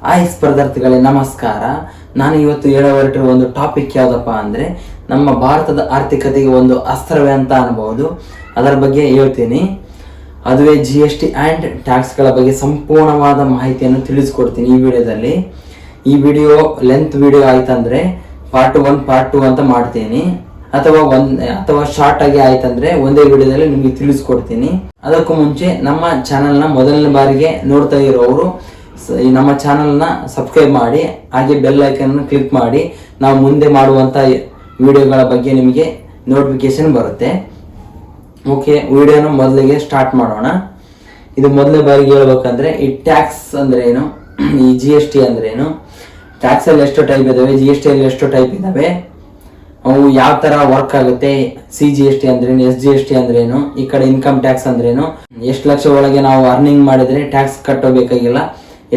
Hi ಸ್ಪರ್ಧಾರ್ಥಿಗಳೇ, ನಮಸ್ಕಾರ. ನಾನು ಇವತ್ತು ಹೊರಟಿರುವ ಒಂದು ಟಾಪಿಕ್ ಯಾವುದಪ್ಪ ಅಂದರೆ ನಮ್ಮ ಭಾರತದ ಆರ್ಥಿಕತೆಗೆ ಒಂದು ಅಸ್ತ್ರವೇ ಅಂತ ಅನ್ಬೋದು. ಅದರ ಬಗ್ಗೆ ಹೇಳ್ತೀನಿ. ಅದುವೇ GST ಆ್ಯಂಡ್ ಟ್ಯಾಕ್ಸ್ಗಳ ಬಗ್ಗೆ ಸಂಪೂರ್ಣವಾದ ಮಾಹಿತಿಯನ್ನು ತಿಳಿಸ್ಕೊಡ್ತೀನಿ ಈ ವಿಡಿಯೋದಲ್ಲಿ. ಈ ವಿಡಿಯೋ ಲೆಂತ್ ವಿಡಿಯೋ ಆಯ್ತಂದ್ರೆ ಪಾರ್ಟ್ 1 ಪಾರ್ಟ್ 2 ಅಂತ ಮಾಡ್ತೀನಿ, ಅಥವಾ ಶಾರ್ಟ್ ಆಗಿ ಆಯ್ತಂದ್ರೆ ಒಂದೇ ವಿಡಿಯೋದಲ್ಲಿ ನಿಮಗೆ ತಿಳಿಸ್ಕೊಡ್ತೀನಿ. ಅದಕ್ಕೂ ಮುಂಚೆ ನಮ್ಮ ಚಾನಲ್ನ ಮೊದಲನೇ ಬಾರಿಗೆ ನೋಡ್ತಾ ಇರೋರು ಈ ನಮ್ಮ ಚಾನಲ್ನ ಸಬ್ಸ್ಕ್ರೈಬ್ ಮಾಡಿ, ಹಾಗೆ ಬೆಲ್ ಐಕನ್ ಕ್ಲಿಕ್ ಮಾಡಿ. ನಾವು ಮುಂದೆ ಮಾಡುವಂಥ ವಿಡಿಯೋಗಳ ಬಗ್ಗೆ ನಿಮಗೆ ನೋಟಿಫಿಕೇಶನ್ ಬರುತ್ತೆ. ಓಕೆ, ವಿಡಿಯೋನ ಮೊದಲಿಗೆ ಸ್ಟಾರ್ಟ್ ಮಾಡೋಣ. ಇದು ಮೊದಲನೇ ಬಾರಿಗೆ ಹೇಳ್ಬೇಕಂದ್ರೆ ಈ ಟ್ಯಾಕ್ಸ್ ಅಂದ್ರೆ ಏನು, ಈ GST ಅಂದ್ರೆ ಏನು, ಟ್ಯಾಕ್ಸಲ್ಲಿ ಎಷ್ಟು ಟೈಪ್ ಇದಾವೆ, GST ಅಲ್ಲಿ ಎಷ್ಟು ಟೈಪ್ ಇದಾವೆ, ಅವು ಯಾವ ತರ ವರ್ಕ್ ಆಗುತ್ತೆ, CGST ಅಂದ್ರೇನು, SGST ಅಂದ್ರೇನು, ಈ ಕಡೆ ಇನ್ಕಮ್ ಟ್ಯಾಕ್ಸ್ ಅಂದ್ರೇನು, ಎಷ್ಟು ಲಕ್ಷ ಒಳಗೆ ನಾವು ಅರ್ನಿಂಗ್ ಮಾಡಿದ್ರೆ ಟ್ಯಾಕ್ಸ್ ಕಟ್ಟಬೇಕಾಗಿಲ್ಲ,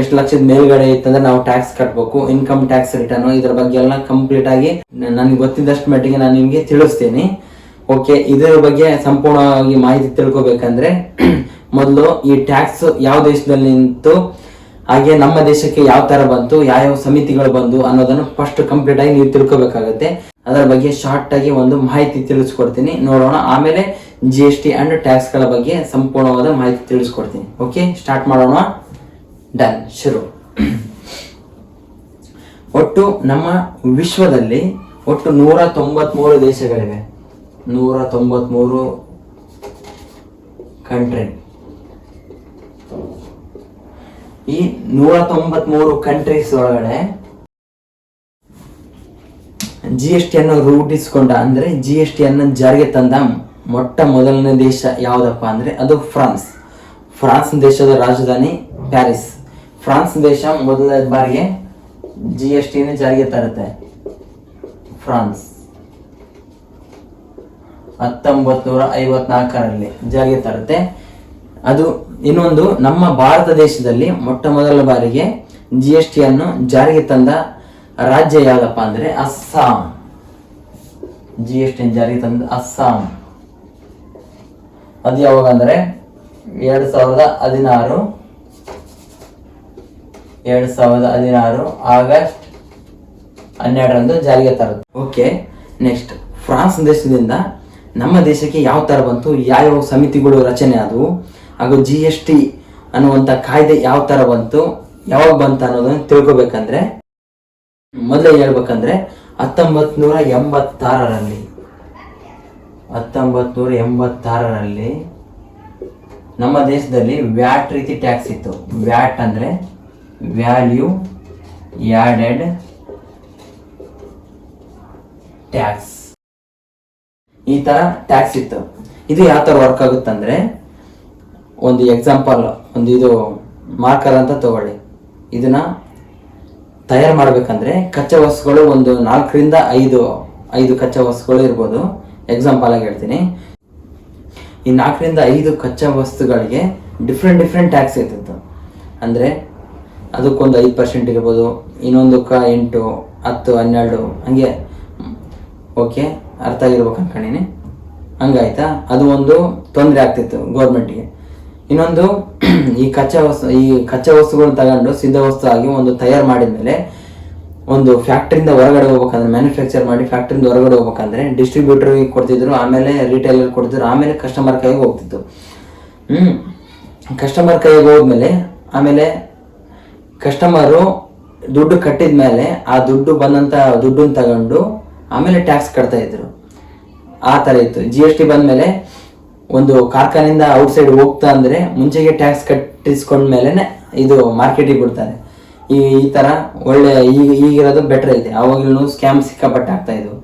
ಎಷ್ಟು ಲಕ್ಷದ ಮೇಲ್ಗಡೆ ಇತ್ತಂದ್ರೆ ನಾವು ಟ್ಯಾಕ್ಸ್ ಕಟ್ಟಬೇಕು, ಇನ್ಕಮ್ ಟ್ಯಾಕ್ಸ್ ರಿಟರ್ನ್, ಇದ್ರ ಬಗ್ಗೆ ಎಲ್ಲ ಕಂಪ್ಲೀಟ್ ಆಗಿ ನನಗೆ ಗೊತ್ತಿದ್ದಷ್ಟು ಮಟ್ಟಿಗೆ ನಾನು ನಿಮಗೆ ತಿಳಿಸ್ತೀನಿ. ಓಕೆ, ಇದರ ಬಗ್ಗೆ ಸಂಪೂರ್ಣವಾಗಿ ಮಾಹಿತಿ ತಿಳ್ಕೊಬೇಕಂದ್ರೆ ಮೊದಲು ಈ ಟ್ಯಾಕ್ಸ್ ಯಾವ ದೇಶದಲ್ಲಿ ನಿಂತು, ಹಾಗೆ ನಮ್ಮ ದೇಶಕ್ಕೆ ಯಾವ ತರ ಬಂತು, ಯಾವ್ಯಾವ ಸಮಿತಿಗಳು ಬಂದು ಅನ್ನೋದನ್ನು ಫಸ್ಟ್ ಕಂಪ್ಲೀಟ್ ಆಗಿ ನೀವು ತಿಳ್ಕೊಬೇಕಾಗುತ್ತೆ. ಅದರ ಬಗ್ಗೆ ಶಾರ್ಟ್ ಆಗಿ ಒಂದು ಮಾಹಿತಿ ತಿಳಿಸ್ಕೊಡ್ತೀನಿ, ನೋಡೋಣ. ಆಮೇಲೆ GST ಅಂಡ್ ಟ್ಯಾಕ್ಸ್ ಗಳ ಬಗ್ಗೆ ಸಂಪೂರ್ಣವಾದ ಮಾಹಿತಿ ತಿಳಿಸ್ಕೊಡ್ತೀನಿ. ಓಕೆ, ಸ್ಟಾರ್ಟ್ ಮಾಡೋಣ. ಡನ್, ಶುರು. ಒಟ್ಟು ನಮ್ಮ ವಿಶ್ವದಲ್ಲಿ ಒಟ್ಟು 193 ದೇಶಗಳಿವೆ. 193 ಕಂಟ್ರಿ. ಈ 193 ಕಂಟ್ರೀಸ್ ಒಳಗಡೆ GST ಅನ್ನು ರೂಢಿಸಿಕೊಂಡ ಅಂದ್ರೆ GST ಅನ್ನು ಜಾರಿಗೆ ತಂದ ಮೊಟ್ಟ ಮೊದಲನೇ ದೇಶ ಯಾವುದಪ್ಪ ಅಂದ್ರೆ ಅದು ಫ್ರಾನ್ಸ್. ಫ್ರಾನ್ಸ್ ದೇಶದ ರಾಜಧಾನಿ ಪ್ಯಾರಿಸ್. ಫ್ರಾನ್ಸ್ ದೇಶ ಮೊದಲ ಬಾರಿಗೆ GST ಜಾರಿಗೆ ತರುತ್ತೆ. ಫ್ರಾನ್ಸ್ 1954ರಲ್ಲಿ ಜಾರಿಗೆ ತರುತ್ತೆ. ಅದು ಇನ್ನೊಂದು, ನಮ್ಮ ಭಾರತ ದೇಶದಲ್ಲಿ ಮೊಟ್ಟ ಮೊದಲ ಬಾರಿಗೆ GST ಅನ್ನು ಜಾರಿಗೆ ತಂದ ರಾಜ್ಯ ಯಾವ್ದಪ್ಪ ಅಂದ್ರೆ ಅಸ್ಸಾಂ. GST ಜಾರಿಗೆ ತಂದ ಅಸ್ಸಾಂ. ಅದು ಯಾವಾಗ ಅಂದ್ರೆ 2016 ಆಗಸ್ಟ್ 12ರಂದು ಜಾರಿಗೆ ತರುತ್ತೆ. ಓಕೆ, ನೆಕ್ಸ್ಟ್, ಫ್ರಾನ್ಸ್ ದೇಶದಿಂದ ನಮ್ಮ ದೇಶಕ್ಕೆ ಯಾವ ತರ ಬಂತು, ಯಾವ್ಯಾವ ಸಮಿತಿಗಳು ರಚನೆ ಆದವು, ಹಾಗೂ GST ಅನ್ನುವಂಥ ಕಾಯ್ದೆ ಯಾವ ತರ ಬಂತು, ಯಾವಾಗ ಬಂತು ಅನ್ನೋದನ್ನು ತಿಳ್ಕೊಬೇಕಂದ್ರೆ ಮೊದಲೇ ಹೇಳ್ಬೇಕಂದ್ರೆ 1986ರಲ್ಲಿ ನಮ್ಮ ದೇಶದಲ್ಲಿ ವ್ಯಾಟ್ ರೀತಿ ಟ್ಯಾಕ್ಸ್ ಇತ್ತು. ವ್ಯಾಟ್ ಅಂದ್ರೆ ವ್ಯಾಲ್ಯೂ ಆಡೆಡ್ ಟ್ಯಾಕ್ಸ್. ಈ ತರ ಟ್ಯಾಕ್ಸ್ ಇತ್ತು. ಇದು ಯಾವ ತರ ವರ್ಕ್ ಆಗುತ್ತಂದ್ರೆ, ಒಂದು ಎಕ್ಸಾಂಪಲ್, ಒಂದು ಇದು ಮಾರ್ಕರ್ ಅಂತ ತಗೊಳ್ಳಿ. ಇದನ್ನ ತಯಾರು ಮಾಡ್ಬೇಕಂದ್ರೆ ಕಚ್ಚಾ ವಸ್ತುಗಳು ಒಂದು 4ರಿಂದ 5 ಕಚ್ಚಾ ವಸ್ತುಗಳು ಇರ್ಬೋದು. ಎಕ್ಸಾಂಪಲ್ ಆಗಿ ಹೇಳ್ತೀನಿ. ಈ 4ರಿಂದ 5 ಕಚ್ಚಾ ವಸ್ತುಗಳಿಗೆ ಡಿಫ್ರೆಂಟ್ ಟ್ಯಾಕ್ಸ್ ಇರ್ತಿತ್ತು. ಅಂದ್ರೆ ಅದಕ್ಕೊಂದು 5% ಇರ್ಬೋದು, ಇನ್ನೊಂದಕ್ಕೆ 8, 10, 12 ಹಂಗೆ. ಓಕೆ, ಅರ್ಥ ಆಗಿರ್ಬೇಕು ಅನ್ಕೊಂಡಿನಿ. ಹಂಗಾಯ್ತಾ? ಅದು ಒಂದು ತೊಂದರೆ ಆಗ್ತಿತ್ತು ಗೌರ್ಮೆಂಟ್ಗೆ. ಇನ್ನೊಂದು, ಈ ಕಚ್ಚಾ ವಸ್ತುಗಳನ್ನ ತಗೊಂಡು ಸಿದ್ಧ ವಸ್ತು ಆಗಿ ಒಂದು ತಯಾರು ಮಾಡಿದ್ಮೇಲೆ ಒಂದು ಫ್ಯಾಕ್ಟ್ರಿಯಿಂದ ಹೊರಗಡೆ ಹೋಗ್ಬೇಕಂದ್ರೆ, ಮ್ಯಾನುಫ್ಯಾಕ್ಚರ್ ಮಾಡಿ ಫ್ಯಾಕ್ಟ್ರಿಯಿಂದ ಹೊರಗಡೆ ಹೋಗ್ಬೇಕಂದ್ರೆ ಡಿಸ್ಟ್ರಿಬ್ಯೂಟರ್ಗೆ ಕೊಡ್ತಿದ್ರು, ಆಮೇಲೆ ರಿಟೇಲರ್ ಕೊಡ್ತಿದ್ರು, ಆಮೇಲೆ ಕಸ್ಟಮರ್ ಕೈಗೆ ಹೋಗ್ತಿತ್ತು. ಕಸ್ಟಮರ್ ಕೈಗೆ ಹೋದ್ಮೇಲೆ ಆಮೇಲೆ ಕಸ್ಟಮರು ದುಡ್ಡು ಕಟ್ಟಿದ ಮೇಲೆ ಆ ದುಡ್ಡು ಬಂದಂತ ದುಡ್ಡನ್ನು ತಗೊಂಡು ಆಮೇಲೆ ಟ್ಯಾಕ್ಸ್ ಕಟ್ತಾ ಇದ್ರು. ಆ ತರ ಇತ್ತು. GST ಬಂದ್ಮೇಲೆ ಒಂದು ಕಾರ್ಖಾನೆಯಿಂದ ಔಟ್ಸೈಡ್ ಹೋಗ್ತಾ ಅಂದ್ರೆ ಮುಂಚೆಗೆ ಟ್ಯಾಕ್ಸ್ ಕಟ್ಟಿಸ್ಕೊಂಡ್ಮೇಲೆ ಇದು ಮಾರ್ಕೆಟಿಗೆ ಬಿಡ್ತಾರೆ. ಈ ತರ ಒಳ್ಳೆ ಈಗಿರೋದು ಬೆಟರ್ ಇದೆ. ಅವಾಗಲೂ ಸ್ಕ್ಯಾಮ್ ಸಿಕ್ಕಾಪಟ್ಟೆ ಆಗ್ತಾ ಇದ್ವು.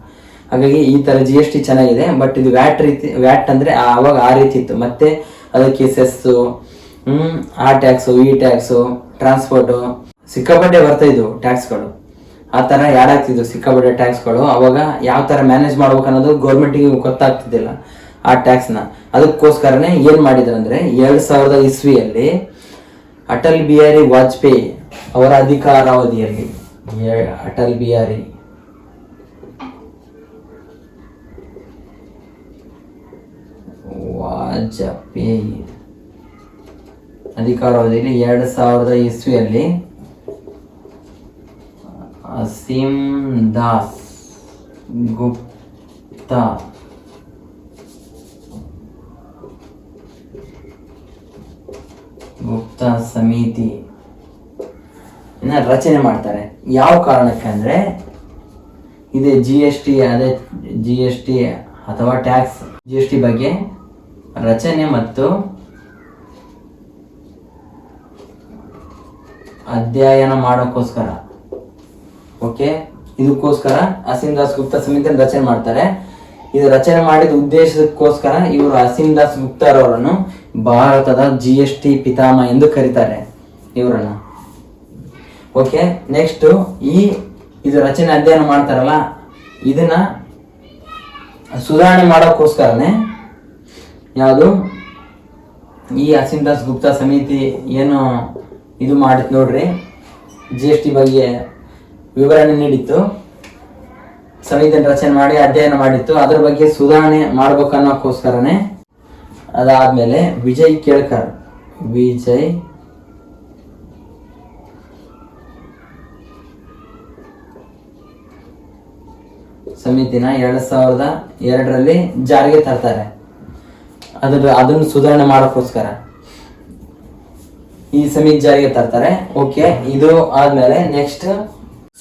ಹಾಗಾಗಿ ಈ ತರ GST ಚೆನ್ನಾಗಿದೆ. ಬಟ್ ಇದು ವ್ಯಾಟ್ ಅಂದ್ರೆ ಅವಾಗ ಆ ರೀತಿ ಇತ್ತು. ಮತ್ತೆ ಅದಕ್ಕೆ ಸೆಸ್ಸು, ಆ ಟ್ಯಾಕ್ಸು, ಈ ಟ್ಯಾಕ್ಸು, ಟ್ರಾನ್ಸ್ಪೋರ್ಟು ಸಿಕ್ಕಾಪಟ್ಟೆ ಬರ್ತಾ ಇದ್ವು ಟ್ಯಾಕ್ಸ್ಗಳು. ಆ ತರ ಯಾಡಾಗ್ತಿದ್ವು ಸಿಕ್ಕಾಪಟ್ಟೆ ಟ್ಯಾಕ್ಸ್ಗಳು. ಅವಾಗ ಯಾವ ತರ ಮ್ಯಾನೇಜ್ ಮಾಡ್ಬೇಕು ಅನ್ನೋದು ಗೌರ್ಮೆಂಟಿಗೆ ಗೊತ್ತಾಗ್ತಿದ್ದಿಲ್ಲ ಆ ಟ್ಯಾಕ್ಸ್ನ. ಅದಕ್ಕೋಸ್ಕರನೇ ಏನ್ ಮಾಡಿದ್ರಂದ್ರೆ 2000 ಇಸ್ವಿಯಲ್ಲಿ ಅಟಲ್ ಬಿಹಾರಿ ವಾಜಪೇಯಿ ಅವರ ಅಧಿಕಾರಾವಧಿಯಲ್ಲಿ ಅಟಲ್ ಬಿಹಾರಿ ವಾಜಪೇಯಿ ಅಧಿಕಾರಾವಧಿಯಲ್ಲಿ 2000 ಇಸ್ವಿಯಲ್ಲಿ ಅಸೀಂ ದಾಸ್ ಗುಪ್ತಾ ಸಮಿತಿ ರಚನೆ ಮಾಡ್ತಾರೆ. ಯಾವ ಕಾರಣಕ್ಕೆ ಅಂದರೆ ಇದೆ GST, ಅದೇ GST ಅಥವಾ ಟ್ಯಾಕ್ಸ್ GST ಬಗ್ಗೆ ರಚನೆ ಮತ್ತು ಅಧ್ಯಯನ ಮಾಡೋಕ್ಕೋಸ್ಕರ. ಓಕೆ, ಇದಕ್ಕೋಸ್ಕರ ಅಸೀಂ ದಾಸ್ ಗುಪ್ತಾ ಸಮಿತಿಯನ್ನು ರಚನೆ ಮಾಡ್ತಾರೆ. ಇದು ರಚನೆ ಮಾಡಿದ ಉದ್ದೇಶಕ್ಕೋಸ್ಕರ ಇವರು ಅಸೀಂ ದಾಸ್ ಗುಪ್ತಾರವರನ್ನು ಭಾರತದ GST ಪಿತಾಮಹ ಎಂದು ಕರೀತಾರೆ ಇವರನ್ನು. ಓಕೆ, ನೆಕ್ಸ್ಟ್ ಇದು ರಚನೆ ಅಧ್ಯಯನ ಮಾಡ್ತಾರಲ್ಲ, ಇದನ್ನ ಸುಧಾರಣೆ ಮಾಡೋಕ್ಕೋಸ್ಕರನೇ ಯಾವುದು ಈ ಅಸೀಂ ದಾಸ್ ಗುಪ್ತಾ ಸಮಿತಿ ಏನು ಇದು ಮಾಡಿತ್ತು ನೋಡ್ರಿ, GST ಬಗ್ಗೆ ವಿವರಣೆ ನೀಡಿತ್ತು, ಸಮಿತಿಯನ್ನು ರಚನೆ ಮಾಡಿ ಅಧ್ಯಯನ ಮಾಡಿತ್ತು, ಅದ್ರ ಬಗ್ಗೆ ಸುಧಾರಣೆ ಮಾಡ್ಬೇಕನ್ನೋಕ್ಕೋಸ್ಕರನೇ. ಅದಾದ್ಮೇಲೆ ವಿಜಯ್ ಕೇಳ್ಕರ್ ಸಮಿತಿನ 2002ರಲ್ಲಿ ಜಾರಿಗೆ ತರ್ತಾರೆ. ಅದನ್ನು ಸುಧಾರಣೆ ಮಾಡೋಕ್ಕೋಸ್ಕರ ಈ ಸಮಿತಿ ಜಾರಿಗೆ ತರ್ತಾರೆ. ಓಕೆ, ಇದು ಆದ್ಮೇಲೆ ನೆಕ್ಸ್ಟ್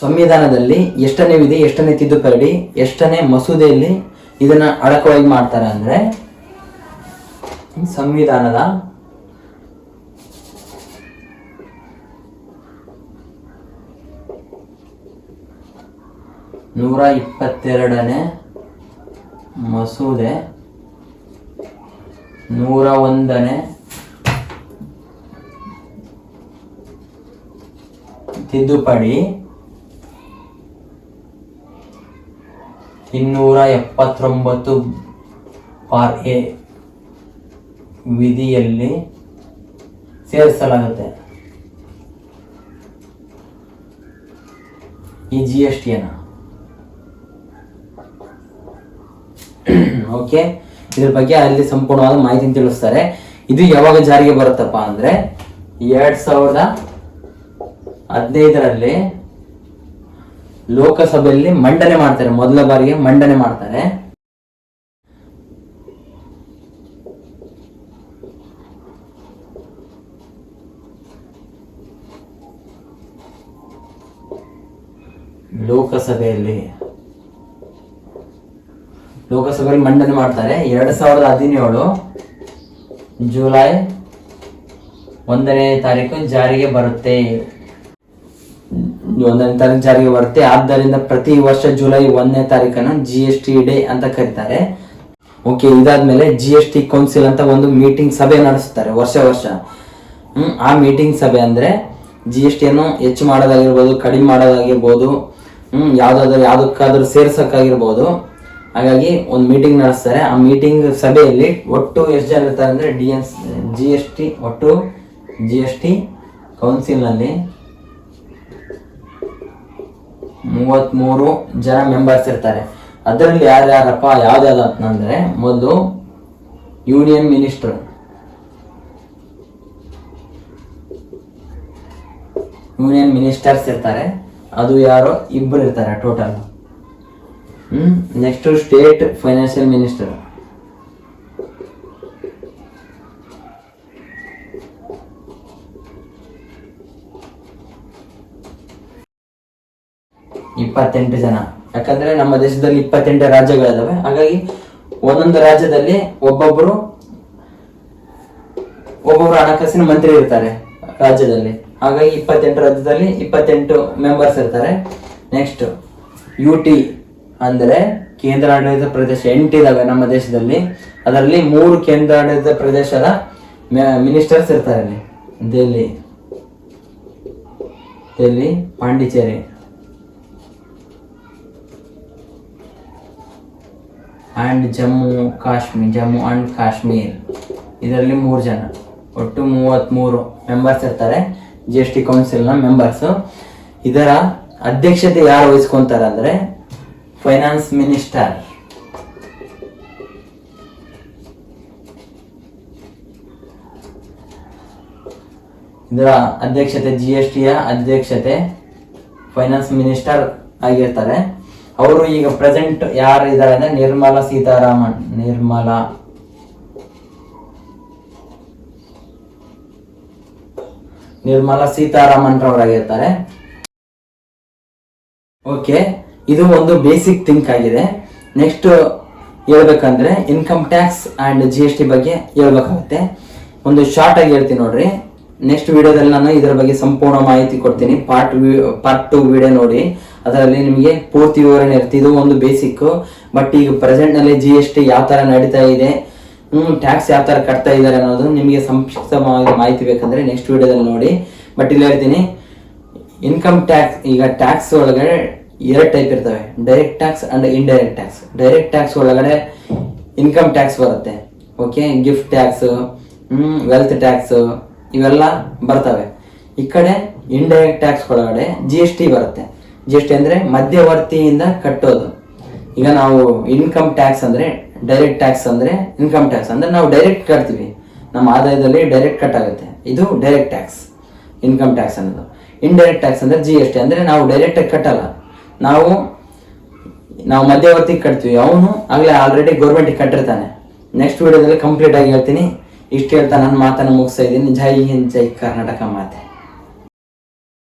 ಸಂವಿಧಾನದಲ್ಲಿ ಎಷ್ಟನೇ ವಿಧಿ, ಎಷ್ಟನೇ ತಿದ್ದುಪಡಿ, ಎಷ್ಟನೇ ಮಸೂದೆಯಲ್ಲಿ ಇದನ್ನ ಅಡಕವಾಗಿ ಮಾಡ್ತಾರೆ ಅಂದ್ರೆ ಸಂವಿಧಾನದ 122ನೇ ಮಸೂದೆ, 101ನೇ ತಿದ್ದುಪಡಿ, 279(a) ವಿಧಿಯಲ್ಲಿ ಸೇರಿಸಲಾಗುತ್ತೆ ಈ GSTಯನ್ನು. ಓಕೆ, ಇದ್ರ ಬಗ್ಗೆ ಅಲ್ಲಿ ಸಂಪೂರ್ಣವಾದ ಮಾಹಿತಿ ತಿಳಿಸ್ತಾರೆ. ಇದು ಯಾವಾಗ ಜಾರಿಗೆ ಬರುತ್ತಪ್ಪ ಅಂದ್ರೆ 2015ರಲ್ಲಿ ಲೋಕಸಭೆಯಲ್ಲಿ ಮಂಡನೆ ಮಾಡ್ತಾರೆ, ಮೊದಲ ಬಾರಿಗೆ ಮಂಡನೆ ಮಾಡ್ತಾರೆ. ಲೋಕಸಭೆಯಲ್ಲಿ ಮಂಡನೆ ಮಾಡ್ತಾರೆ. 2017 ಜುಲೈ 1ನೇ ತಾರೀಕು ಜಾರಿಗೆ ಬರುತ್ತೆ. ಆದ್ದರಿಂದ ಪ್ರತಿ ವರ್ಷ ಜುಲೈ 1ನೇ ತಾರೀಕನ್ನು GST ಡೇ ಅಂತ ಕರೀತಾರೆ. ಓಕೆ, ಇದಾದ್ಮೇಲೆ GST ಕೌನ್ಸಿಲ್ ಅಂತ ಒಂದು ಮೀಟಿಂಗ್ ಸಭೆ ನಡೆಸ್ತಾರೆ ವರ್ಷ. ಆ ಮೀಟಿಂಗ್ ಸಭೆ ಅಂದ್ರೆ GSTಯನ್ನು ಹೆಚ್ಚು ಮಾಡೋದಾಗಿರ್ಬೋದು, ಕಡಿಮೆ ಮಾಡೋದಾಗಿರ್ಬೋದು, ಯಾವ್ದಕ್ಕಾದ್ರೂ ಸೇರ್ಸಕ್ಕಾಗಿರ್ಬೋದು. ಹಾಗಾಗಿ ಒಂದು ಮೀಟಿಂಗ್ ನಡೆಸ್ತಾರೆ. ಆ ಮೀಟಿಂಗ್ ಸಭೆಯಲ್ಲಿ ಒಟ್ಟು ಎಷ್ಟು ಜನ ಇರ್ತಾರೆ ಅಂದ್ರೆ GST ಕೌನ್ಸಿಲ್ನಲ್ಲಿ 33 ಜನ ಮೆಂಬರ್ಸ್ ಇರ್ತಾರೆ. ಅದರಲ್ಲಿ ಯಾರ್ಯಾರಪ್ಪ ಯಾವ್ದಾವ್ದು ಅಂತಂದ್ರೆ, ಮೊದಲು ಯೂನಿಯನ್ ಮಿನಿಸ್ಟರ್ಸ್ ಇರ್ತಾರೆ, ಅದು ಯಾರೋ ಇಬ್ಬರು ಇರ್ತಾರೆ total. Next state financial minister, ಇಪ್ಪತ್ತೆಂಟು ಜನ. ಯಾಕಂದ್ರೆ ನಮ್ಮ ದೇಶದಲ್ಲಿ 28 ರಾಜ್ಯಗಳಿದಾವೆ. ಹಾಗಾಗಿ ಒಂದೊಂದು ರಾಜ್ಯದಲ್ಲಿ ಒಬ್ಬೊಬ್ರು ಹಣಕಾಸಿನ ಮಂತ್ರಿ ಇರ್ತಾರೆ ರಾಜ್ಯದಲ್ಲಿ. ಹಾಗಾಗಿ 28 ರಾಜ್ಯದಲ್ಲಿ 28 ಮೆಂಬರ್ಸ್ ಇರ್ತಾರೆ. ನೆಕ್ಸ್ಟ್ UT ಅಂದ್ರೆ ಕೇಂದ್ರಾಡಳಿತ ಪ್ರದೇಶ 8 ಇದಾವೆ ನಮ್ಮ ದೇಶದಲ್ಲಿ. ಅದರಲ್ಲಿ 3 ಕೇಂದ್ರಾಡಳಿತ ಪ್ರದೇಶದ ಮಿನಿಸ್ಟರ್ಸ್ ಇರ್ತಾರೆ ಅಲ್ಲಿ. Delhi, Pondicherry and Jammu and Kashmir. ಇದರಲ್ಲಿ 3 ಜನ, ಒಟ್ಟು 33 ಮೆಂಬರ್ಸ್ ಇರ್ತಾರೆ GST ಕೌನ್ಸಿಲ್ನ ಮೆಂಬರ್ಸ್. ಇದರ ಅಧ್ಯಕ್ಷತೆ ಯಾರು ವಹಿಸ್ಕೊಂತಾರೆ ಅಂದ್ರೆ ಫೈನಾನ್ಸ್ ಮಿನಿಸ್ಟರ್. ಇದರ ಅಧ್ಯಕ್ಷತೆ GSTಯ ಅಧ್ಯಕ್ಷತೆ ಫೈನಾನ್ಸ್ ಮಿನಿಸ್ಟರ್ ಆಗಿರ್ತಾರೆ. ಅವರು ಈಗ ಪ್ರೆಸೆಂಟ್ ಯಾರು ಇದ್ದಾರೆ ಅಂದ್ರೆ ನಿರ್ಮಲಾ ಸೀತಾರಾಮನ್ ರವರಾಗಿರ್ತಾರೆ. ಓಕೆ, ಇದು ಒಂದು ಬೇಸಿಕ್ ಥಿಂಕ್ ಆಗಿದೆ. ನೆಕ್ಸ್ಟ್ ಹೇಳ್ಬೇಕಂದ್ರೆ ಇನ್ಕಮ್ ಟ್ಯಾಕ್ಸ್ ಅಂಡ್ GST ಬಗ್ಗೆ ಹೇಳ್ಬೇಕಾಗುತ್ತೆ. ಒಂದು ಶಾರ್ಟ್ ಆಗಿ ಹೇಳ್ತೀನಿ ನೋಡ್ರಿ. ನೆಕ್ಸ್ಟ್ ವಿಡಿಯೋದಲ್ಲಿ ನಾನು ಇದರ ಬಗ್ಗೆ ಸಂಪೂರ್ಣ ಮಾಹಿತಿ ಕೊಡ್ತೀನಿ. ಪಾರ್ಟ್ 2 ವಿಡಿಯೋ ನೋಡಿ, ಅದರಲ್ಲಿ ನಿಮಗೆ ಪೂರ್ತಿ ವಿವರಣೆ ಇರುತ್ತೆ. ಇದು ಒಂದು ಬೇಸಿಕ್. ಬಟ್ ಈಗ ಪ್ರೆಸೆಂಟ್ ನಲ್ಲಿ GST ಯಾವ ತರ ನಡೀತಾ ಇದೆ, ಟ್ಯಾಕ್ಸ್ ಯಾವ ತರ ಕಟ್ತಾ ಇದ್ದಾರೆ ಅನ್ನೋದು ನಿಮಗೆ ಸಂಕ್ಷಿಪ್ತವಾಗಿ ಮಾಹಿತಿ ಬೇಕಂದ್ರೆ ನೆಕ್ಸ್ಟ್ ವಿಡಿಯೋದಲ್ಲಿ ನೋಡಿ. ಬಟ್ ಇಲ್ಲಿ ಹೇಳ್ತೀನಿ, ಇನ್ಕಮ್ ಟ್ಯಾಕ್ಸ್, ಈಗ ಟ್ಯಾಕ್ಸ್ ಒಳಗಡೆ 2 ಟೈಪ್ ಇರ್ತವೆ, direct tax and indirect tax. Direct tax ಒಳಗಡೆ ಇನ್ಕಮ್ ಟ್ಯಾಕ್ಸ್ ಬರುತ್ತೆ. Okay, gift tax, wealth tax ಇವೆಲ್ಲ ಬರ್ತವೆ. ಈ ಕಡೆ ಇಂಡೈರೆಕ್ಟ್ ಟ್ಯಾಕ್ಸ್ ಒಳಗಡೆ GST ಬರುತ್ತೆ. GST ಅಂದ್ರೆ ಮಧ್ಯವರ್ತಿಯಿಂದ ಕಟ್ಟೋದು. ಈಗ ನಾವು ಇನ್ಕಮ್ ಟ್ಯಾಕ್ಸ್ ಅಂದ್ರೆ ಡೈರೆಕ್ಟ್ ಟ್ಯಾಕ್ಸ್ ಅಂದ್ರೆ ಇನ್ಕಮ್ ಟ್ಯಾಕ್ಸ್ ಅಂದ್ರೆ ನಾವು ಡೈರೆಕ್ಟ್ ಕಟ್ತೀವಿ, ನಮ್ಮ ಆದಾಯದಲ್ಲಿ ಡೈರೆಕ್ಟ್ ಕಟ್ ಆಗುತ್ತೆ. ಇದು ಡೈರೆಕ್ಟ್ ಟ್ಯಾಕ್ಸ್, ಇನ್ಕಮ್ ಟ್ಯಾಕ್ಸ್ ಅನ್ನೋದು. ಇಂಡೈರೆಕ್ಟ್ ಟ್ಯಾಕ್ಸ್ ಅಂದ್ರೆ GST ಅಂದ್ರೆ ನಾವು ಡೈರೆಕ್ಟ್ ಕಟ್ಟಲ್ಲ, ನಾವು ಮಧ್ಯವರ್ತಿ ಕಟ್ತೀವಿ. ಅವನು ಆಗಲೇ ಆಲ್ರೆಡಿ ಗೌರ್ಮೆಂಟಿಗೆ ಕಟ್ಟಿರ್ತಾನೆ. ನೆಕ್ಸ್ಟ್ ವಿಡಿಯೋದಲ್ಲಿ ಕಂಪ್ಲೀಟ್ ಆಗಿ ಹೇಳ್ತೀನಿ. ಇಷ್ಟು ಹೇಳ್ತಾ ನನ್ನ ಮಾತನ್ನು ಮುಗಿಸ್ತಾ ಇದ್ದೀನಿ. ಜೈ ಹಿಂದ್, ಜೈ ಕರ್ನಾಟಕ ಮಾತೆ.